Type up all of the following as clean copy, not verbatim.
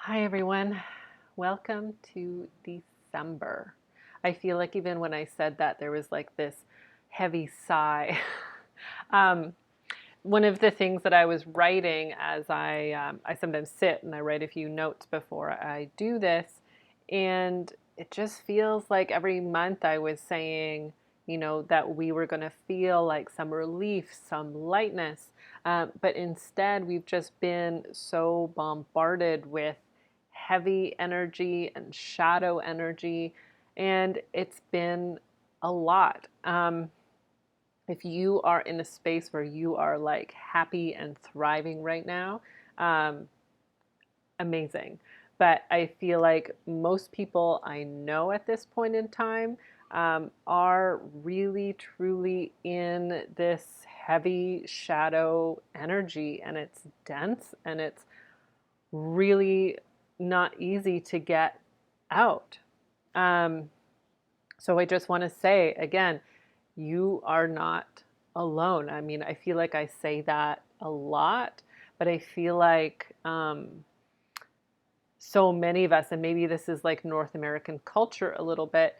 Hi, everyone. Welcome to December. I feel like even when I said that, there was like this heavy sigh. um, One of the things that I was writing as I sometimes sit and I write a few notes before I do this, and it just feels like every month I was saying, that we were going to feel like some relief, some lightness, but instead we've just been so bombarded with heavy energy and shadow energy, and it's been a lot. If you are in a space where you are like happy and thriving right now, um, amazing. But I feel like most people I know at this point in time are really truly in this heavy shadow energy, and it's dense and it's really not easy to get out. Um, so I just want to say again, you are not alone. I mean, I feel like I say that a lot, but I feel like so many of us, and maybe this is like North American culture a little bit,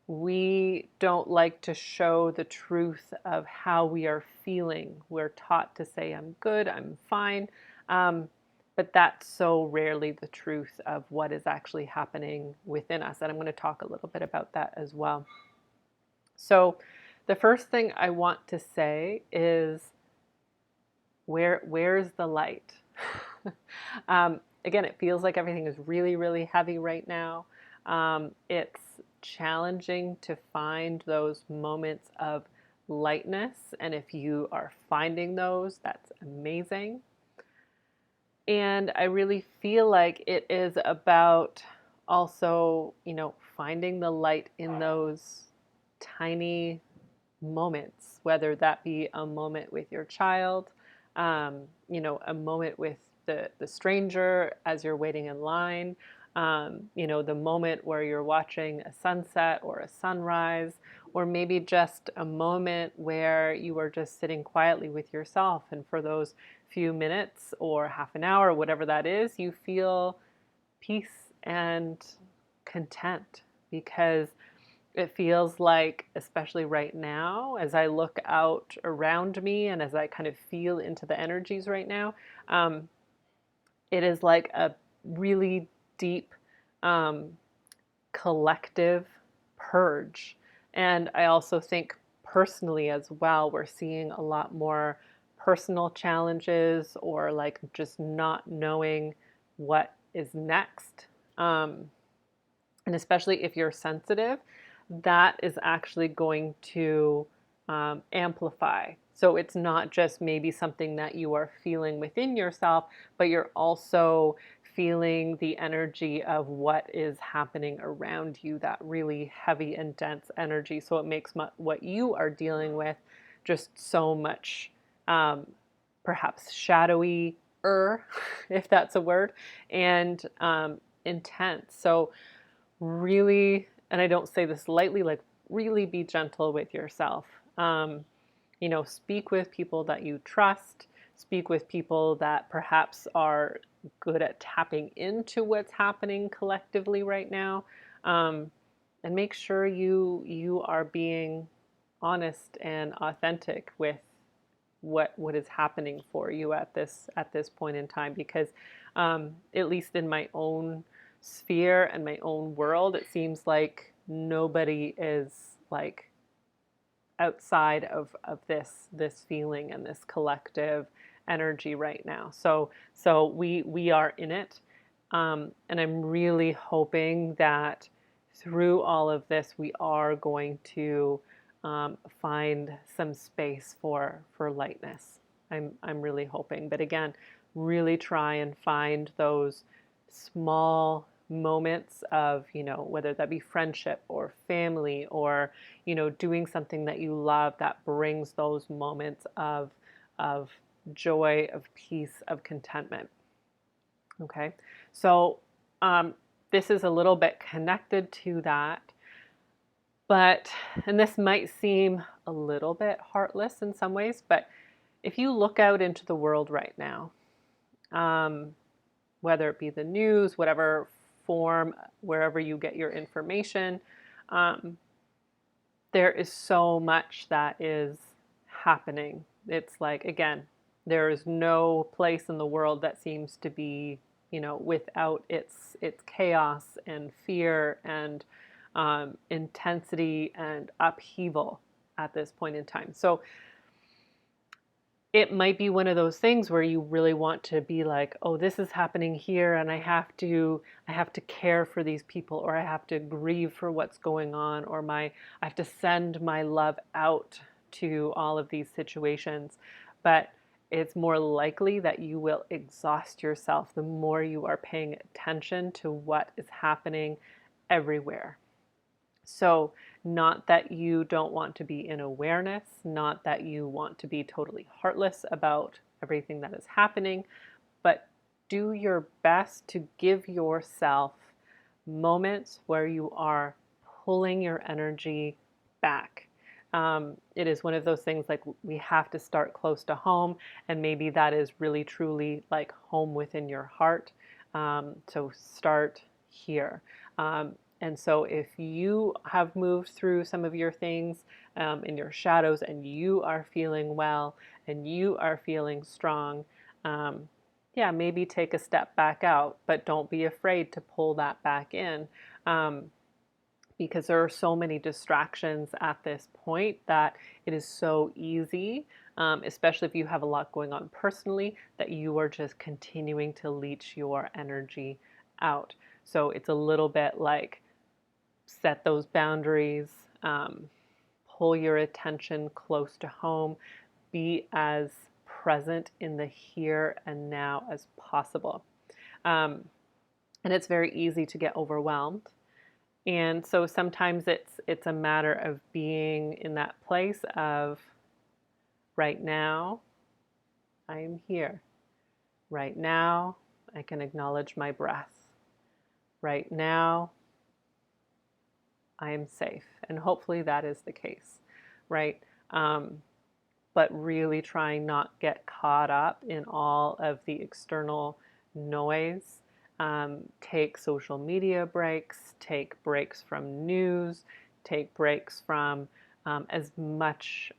we don't like to show the truth of how we are feeling. We're taught to say, I'm good, I'm fine. Um, but that's so rarely the truth of what is actually happening within us. And I'm going to talk a little bit about that as well. So, the first thing I want to say is where's the light? Again, it feels like everything is really, really heavy right now. It's challenging to find those moments of lightness, and if you are finding those, that's amazing. And I really feel like it is about also, finding the light in those tiny moments, whether that be a moment with your child, a moment with the stranger as you're waiting in line, the moment where you're watching a sunset or a sunrise, or maybe just a moment where you are just sitting quietly with yourself. And for those few minutes or half an hour, whatever that is, you feel peace and content because it feels like, especially right now, as I look out around me and as I kind of feel into the energies right now, um, it is like a really deep um, collective purge. And I also think personally as well, we're seeing a lot more personal challenges or like just not knowing what is next. And especially if you're sensitive, that is actually going to amplify. So it's not just maybe something that you are feeling within yourself, but you're also feeling the energy of what is happening around you, that really heavy and dense energy. So it makes what you are dealing with just so much um, perhaps shadowy, if that's a word, and intense. So really, and I don't say this lightly, like really be gentle with yourself. Speak with people that you trust, speak with people that perhaps are good at tapping into what's happening collectively right now. Um, and make sure you are being honest and authentic with what is happening for you at this point in time, because at least in my own sphere and my own world, it seems like nobody is like outside of this feeling and this collective energy right now. So we are in it, and I'm really hoping that through all of this we are going to find some space for lightness. I'm really hoping, but again, really try and find those small moments of, whether that be friendship or family or, doing something that you love that brings those moments of joy, of peace, of contentment. Okay, so um, this is a little bit connected to that, but, and this might seem a little bit heartless in some ways, but if you look out into the world right now, um, whether it be the news, whatever form, wherever you get your information. There is so much that is happening. It's like, again, there is no place in the world that seems to be, without its chaos and fear and intensity and upheaval at this point in time. So it might be one of those things where you really want to be like, oh, this is happening here, and I have to care for these people, or I have to grieve for what's going on, or I have to send my love out to all of these situations. But it's more likely that you will exhaust yourself the more you are paying attention to what is happening everywhere. So, not that you don't want to be in awareness, not that you want to be totally heartless about everything that is happening, but do your best to give yourself moments where you are pulling your energy back. It is one of those things like we have to start close to home, and maybe that is really truly like home within your heart. So start here. And so if you have moved through some of your things in your shadows and you are feeling well and you are feeling strong, yeah, maybe take a step back out, but don't be afraid to pull that back in, because there are so many distractions at this point that it is so easy, especially if you have a lot going on personally, that you are just continuing to leach your energy out. So it's a little bit like, set those boundaries, pull your attention close to home, be as present in the here and now as possible. And it's very easy to get overwhelmed. And so sometimes it's a matter of being in that place of, right now, I am here. Right now, I can acknowledge my breath. Right now, I am safe. And hopefully that is the case, right? But really trying not get caught up in all of the external noise. Take social media breaks, take breaks from news, take breaks from as much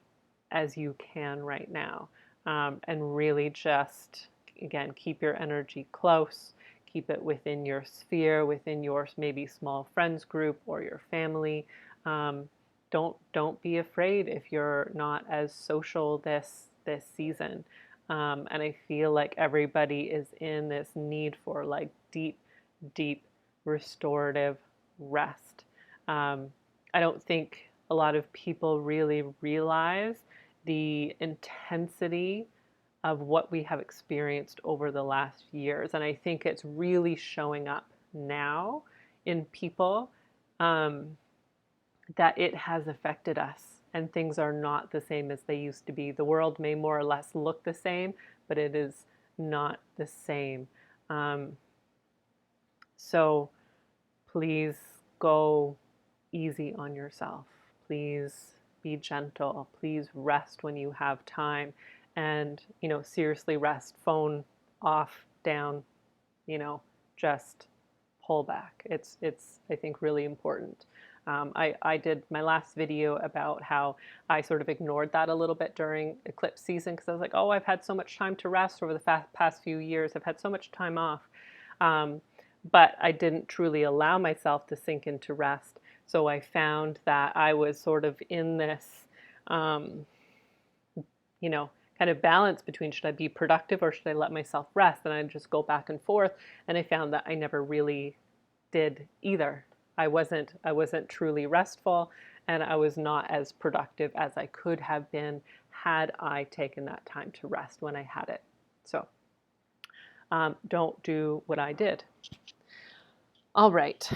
as you can right now. And really just, again, keep your energy close. Keep it within your sphere, within your maybe small friends group or your family. Don't be afraid if you're not as social this season. And I feel like everybody is in this need for like deep restorative rest. I don't think a lot of people really realize the intensity of what we have experienced over the last years. And I think it's really showing up now in people, that it has affected us and things are not the same as they used to be. The world may more or less look the same, but it is not the same. So please go easy on yourself. Please be gentle. Please rest when you have time. And, seriously rest. Phone off, down, just pull back. It's I think, really important. I did my last video about how I sort of ignored that a little bit during eclipse season because I was like, oh, I've had so much time to rest over the past few years. I've had so much time off. But I didn't truly allow myself to sink into rest. So I found that I was sort of in this, kind of balance between, should I be productive or should I let myself rest? And I just go back and forth. And I found that I never really did either. I wasn't truly restful, and I was not as productive as I could have been had I taken that time to rest when I had it. So don't do what I did. All right.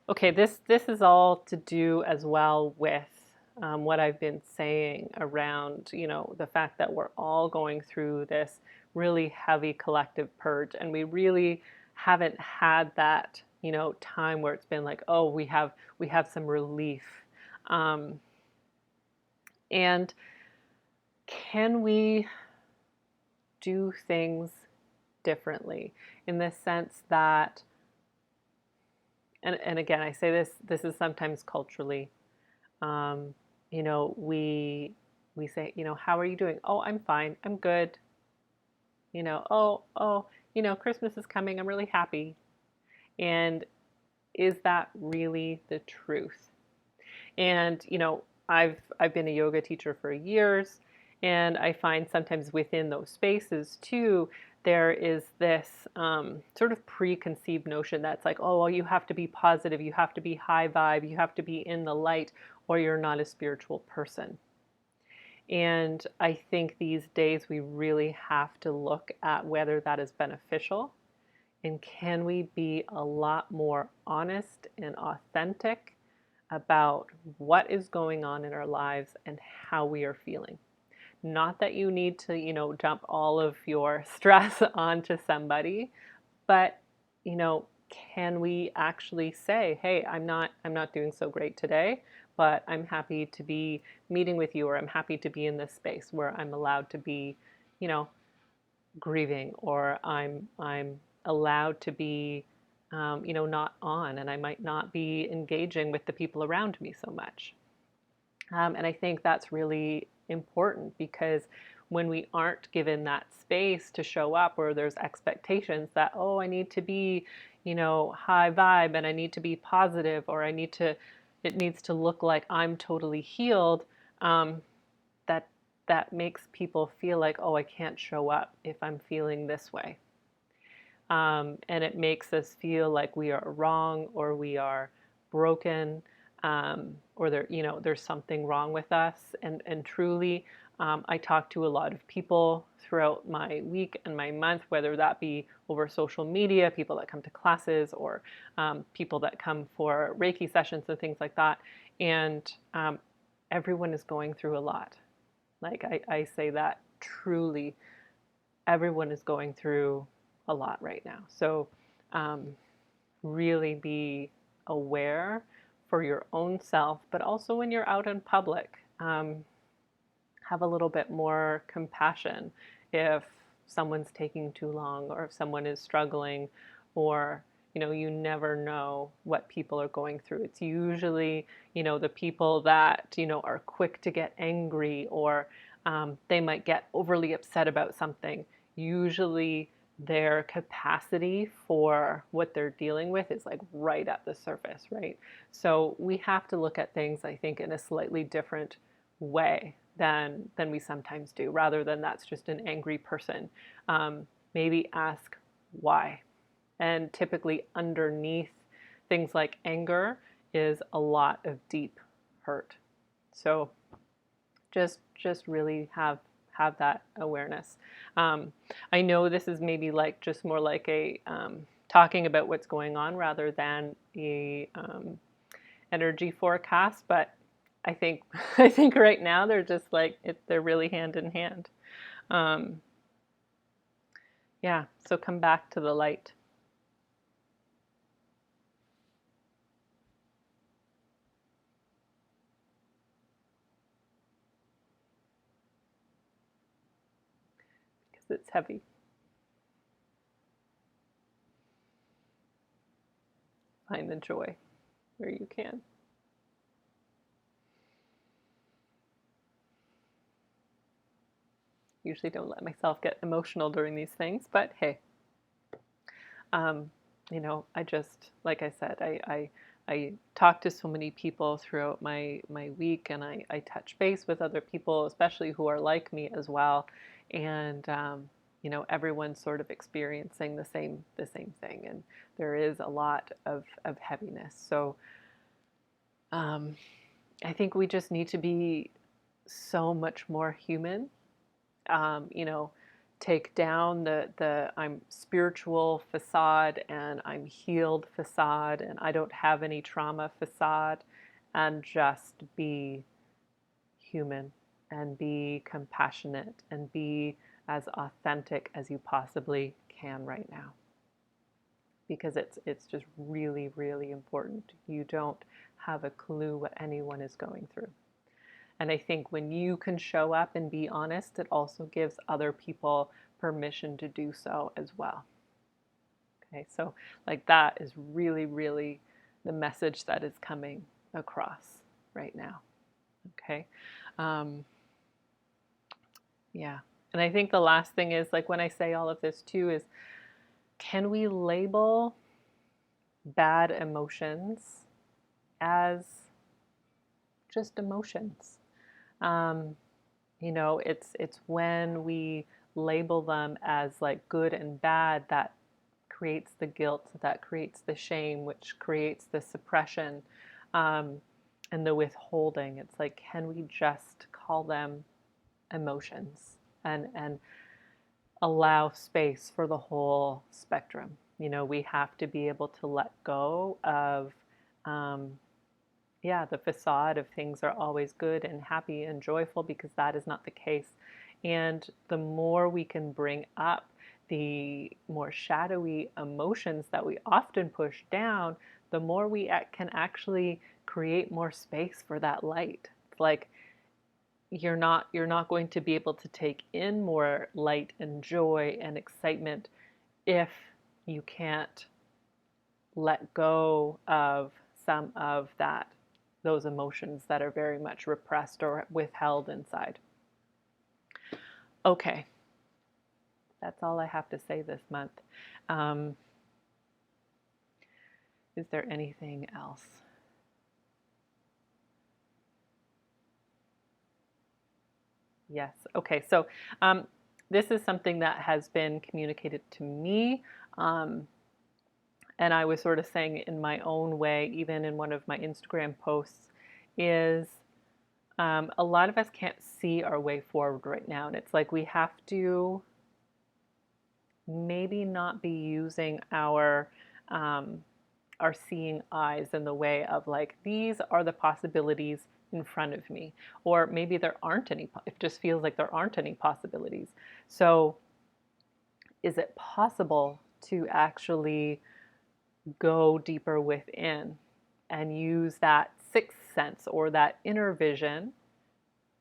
Okay, this is all to do as well with what I've been saying around, the fact that we're all going through this really heavy collective purge, and we really haven't had that, time where it's been like, oh, we have some relief. And can we do things differently in the sense that, and again, I say this is sometimes culturally, um, we say, how are you doing? Oh, I'm fine. I'm good. Oh, Christmas is coming. I'm really happy. And is that really the truth? And I've been a yoga teacher for years, and I find sometimes within those spaces too, there is this sort of preconceived notion that's like, oh, well, you have to be positive, you have to be high vibe, you have to be in the light, or you're not a spiritual person. And I think these days we really have to look at whether that is beneficial, and can we be a lot more honest and authentic about what is going on in our lives and how we are feeling. Not that you need to, dump all of your stress onto somebody, but, can we actually say, hey, I'm not doing so great today, but I'm happy to be meeting with you, or I'm happy to be in this space where I'm allowed to be, you know, grieving, or I'm allowed to be, not on, and I might not be engaging with the people around me so much. And I think that's really important, because when we aren't given that space to show up, or there's expectations that, oh, I need to be, high vibe, and I need to be positive, or it needs to look like I'm totally healed, um, that that makes people feel like, oh, I can't show up if I'm feeling this way. And it makes us feel like we are wrong, or we are broken, or there's something wrong with us. And truly, I talk to a lot of people throughout my week and my month, whether that be over social media, people that come to classes, or people that come for Reiki sessions and things like that. And everyone is going through a lot. Like I say that truly, everyone is going through a lot right now. So really be aware for your own self, but also when you're out in public, have a little bit more compassion if someone's taking too long, or if someone is struggling, or you never know what people are going through. It's usually the people that are quick to get angry, or they might get overly upset about something. Usually their capacity for what they're dealing with is like right at the surface, right? So we have to look at things, I think, in a slightly different way than we sometimes do, rather than that's just an angry person. Maybe ask why. And typically underneath things like anger is a lot of deep hurt. So just really have that awareness. I know this is maybe like just more like a talking about what's going on rather than a energy forecast, but I think I think right now they're just like they're really hand in hand. Um, yeah, so come back to the light. Because it's heavy. Find the joy where you can. Usually don't let myself get emotional during these things, but hey, um, I just, like I said, I talk to so many people throughout my week, and I touch base with other people, especially who are like me as well, and everyone's sort of experiencing the same thing, and there is a lot of heaviness. So I think we just need to be so much more human. um, you know, take down the I'm spiritual facade, and I'm healed facade, and I don't have any trauma facade, and just be human, and be compassionate, and be as authentic as you possibly can right now, because it's just really, really important. You don't have a clue what anyone is going through. And I think when you can show up and be honest, it also gives other people permission to do so as well. Okay, so like that is really, really the message that is coming across right now. Okay. Um, yeah. And I think the last thing is, like, when I say all of this too, is can we label bad emotions as just emotions? You know, it's when we label them as like good and bad that creates the guilt, that creates the shame, which creates the suppression, um, and the withholding. It's like, can we just call them emotions and allow space for the whole spectrum? You know, we have to be able to let go of, um, yeah, the facade of things are always good and happy and joyful, because that is not the case. And the more we can bring up the more shadowy emotions that we often push down, the more we can actually create more space for that light. It's like you're not going to be able to take in more light and joy and excitement if you can't let go of some of those emotions that are very much repressed or withheld inside. Okay, that's all I have to say this month. Um, is there anything else? Yes. Okay. So this is something that has been communicated to me. Um, and I was sort of saying in my own way, even in one of my Instagram posts, is a lot of us can't see our way forward right now. And it's like we have to maybe not be using um, our seeing eyes in the way of like, these are the possibilities in front of me. Or maybe there aren't any, it just feels like there aren't any possibilities. So is it possible to actually go deeper within and use that sixth sense or that inner vision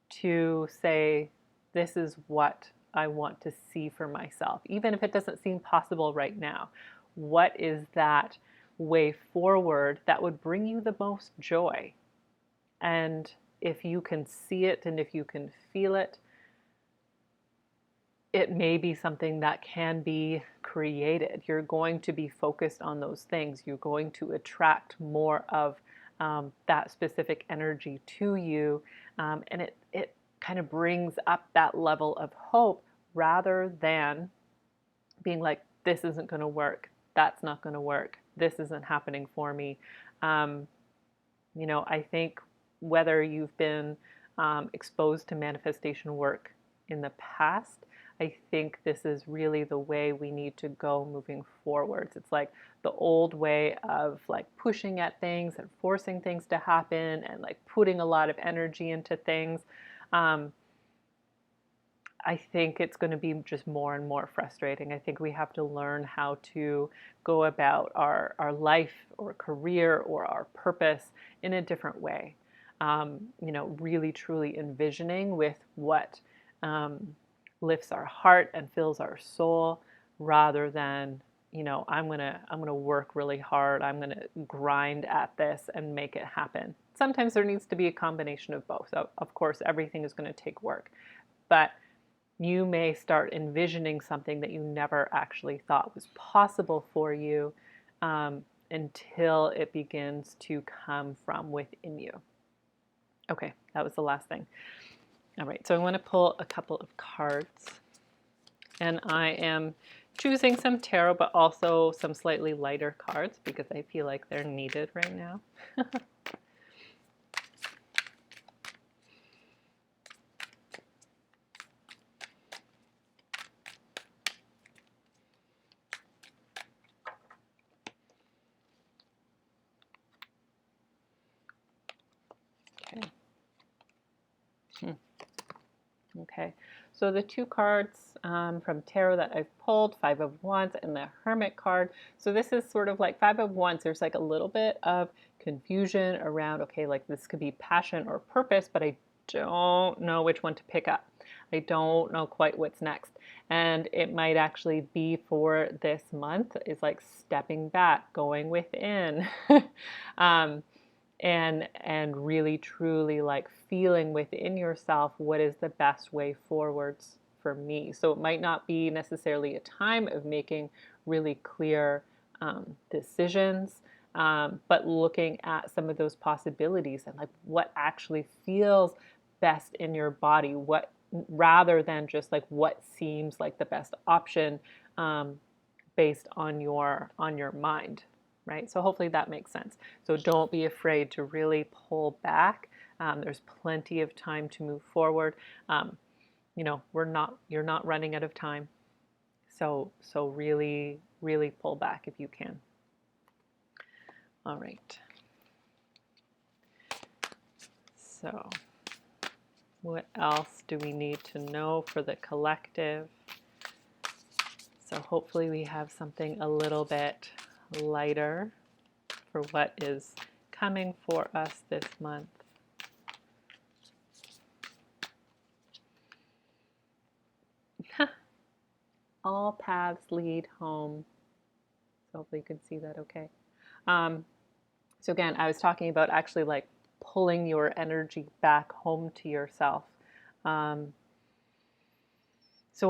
to say, this is what I want to see for myself, even if it doesn't seem possible right now? What is that way forward that would bring you the most joy? And if you can see it and if you can feel it, it may be something that can be created. You're going to be focused on those things. You're going to attract more of that specific energy to you. And it kind of brings up that level of hope rather than being like, this isn't going to work. That's not going to work. This isn't happening for me. You know, I think whether you've been exposed to manifestation work in the past, I think this is really the way we need to go moving forwards. It's like the old way of like pushing at things and forcing things to happen and like putting a lot of energy into things. I think it's going to be just more and more frustrating. I think we have to learn how to go about our life or career or our purpose in a different way. You know, really truly envisioning with what lifts our heart and fills our soul, rather than, you know, I'm gonna work really hard. I'm gonna grind at this and make it happen. Sometimes there needs to be a combination of both. So, of course, everything is going to take work, but you may start envisioning something that you never actually thought was possible for you, until it begins to come from within you. Okay, that was the last thing. All right, so I want to pull a couple of cards. And I am choosing some tarot, but also some slightly lighter cards because I feel like they're needed right now. Okay. Okay, so the two cards from tarot that I've pulled, Five of Wands and the Hermit card. So this is sort of like Five of Wands. There's like a little bit of confusion around, okay, like this could be passion or purpose, but I don't know which one to pick up. I don't know quite what's next. And it might actually be for this month is like stepping back, going within, um, and really truly like feeling within yourself what is the best way forwards for me. So it might not be necessarily a time of making really clear decisions, but looking at some of those possibilities and like what actually feels best in your body, what rather than just like what seems like the best option based on your mind, right? So hopefully that makes sense. So don't be afraid to really pull back. There's plenty of time to move forward. You're not running out of time. So really, really pull back if you can. All right. So what else do we need to know for the collective? So hopefully we have something a little bit lighter for what is coming for us this month. All paths lead home. So hopefully you can see that okay. So again, I was talking about actually like pulling your energy back home to yourself. So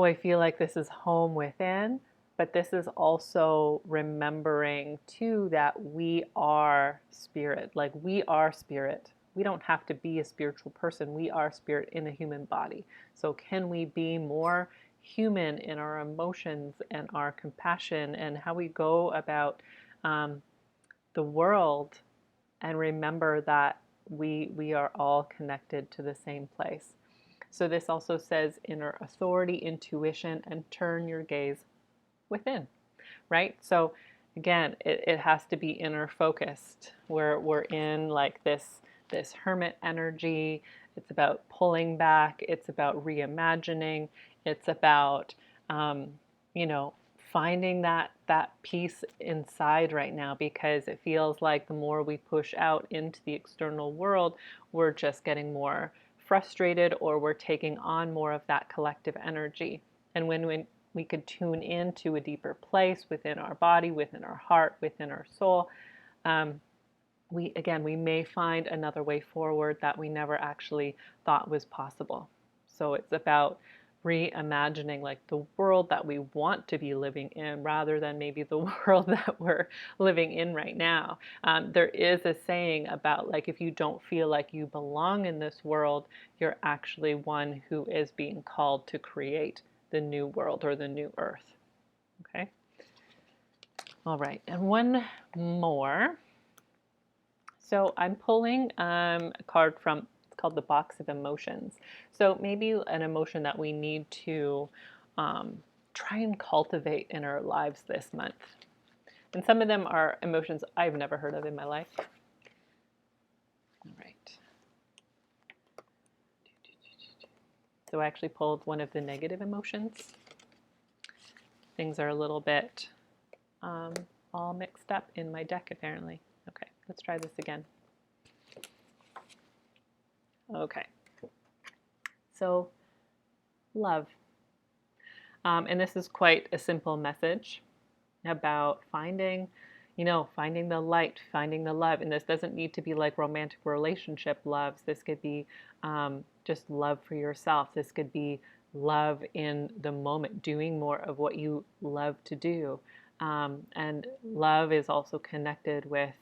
I feel like this is home within, but this is also remembering too that we are spirit. Like we are spirit. We don't have to be a spiritual person. We are spirit in a human body. So can we be more human in our emotions and our compassion and how we go about the world, and remember that we are all connected to the same place. So this also says inner authority, intuition, and turn your gaze within, right? So again, it has to be inner focused. We're in like this hermit energy. It's about pulling back. It's about reimagining. It's about finding that peace inside right now, because it feels like the more we push out into the external world, we're just getting more frustrated, or we're taking on more of that collective energy. And when we could tune into a deeper place within our body, within our heart, within our soul, we may find another way forward that we never actually thought was possible. So it's about reimagining like the world that we want to be living in rather than maybe the world that we're living in right now. There is a saying about like if you don't feel like you belong in this world, you're actually one who is being called to create the new world or the new earth. Okay. All right. And one more. So I'm pulling a card from, it's called the Box of Emotions. So maybe an emotion that we need to try and cultivate in our lives this month. And some of them are emotions I've never heard of in my life. All right. So I actually pulled one of the negative emotions. Things are a little bit all mixed up in my deck apparently. Okay, let's try this again. Okay, so love. And this is quite a simple message about finding the light, finding the love. And this doesn't need to be like romantic relationship loves. This could be just love for yourself. This could be love in the moment, doing more of what you love to do. And love is also connected with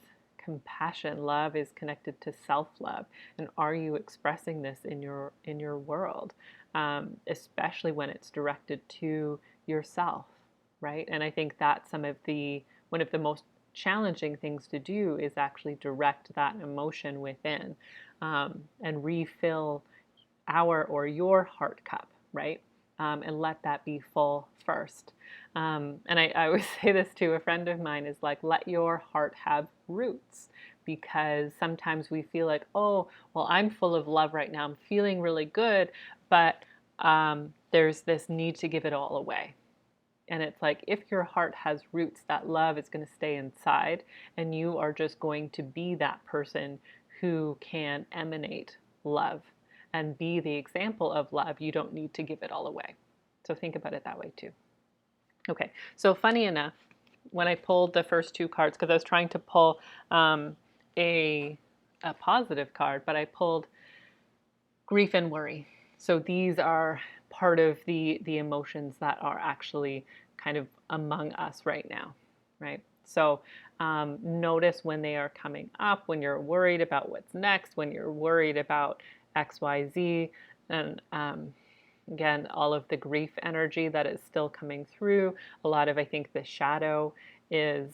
compassion. Love is connected to self-love. And are you expressing this in your world, especially when it's directed to yourself, right? And I think that's one of the most challenging things to do is actually direct that emotion within, and refill our or your heart cup, right? And let that be full first. And I always say this to a friend of mine is like, let your heart have roots, because sometimes we feel like, oh, well, I'm full of love right now. I'm feeling really good, but there's this need to give it all away. And it's like, if your heart has roots, that love is going to stay inside, and you are just going to be that person who can emanate love. and be the example of love, you don't need to give it all away. So think about it that way too. Okay, so funny enough, when I pulled the first two cards, because I was trying to pull a positive card, but I pulled grief and worry. So these are part of the emotions that are actually kind of among us right now, right? So notice when they are coming up, when you're worried about what's next, when you're worried about X, Y, Z, and again, all of the grief energy that is still coming through. A lot of, I think, the shadow is,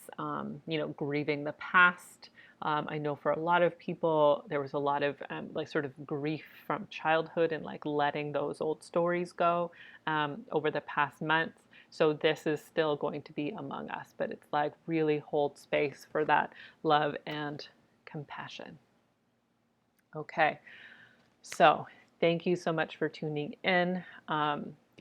grieving the past. I know for a lot of people, there was a lot of like sort of grief from childhood and like letting those old stories go over the past months. So this is still going to be among us, but it's like really hold space for that love and compassion. Okay, so thank you so much for tuning in.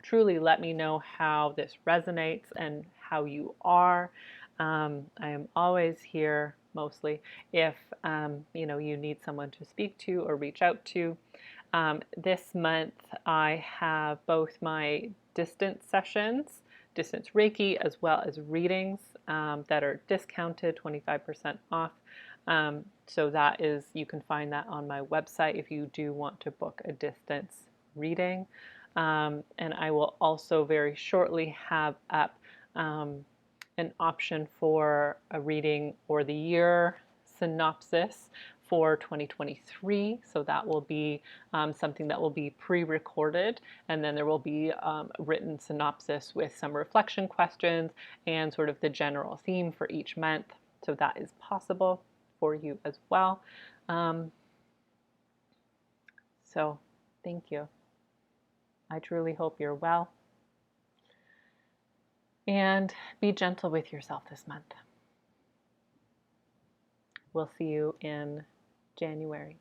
Truly let me know how this resonates and how you are. I am always here mostly if you need someone to speak to or reach out to. This month I have both my distance sessions, distance Reiki, as well as readings that are discounted, 25% off. So that is, you can find that on my website if you do want to book a distance reading. And I will also very shortly have up an option for a reading or the year synopsis for 2023. So that will be something that will be pre-recorded, and then there will be a written synopsis with some reflection questions and sort of the general theme for each month. So that is possible for you as well. So thank you. I truly hope you're well. And be gentle with yourself this month. We'll see you in January.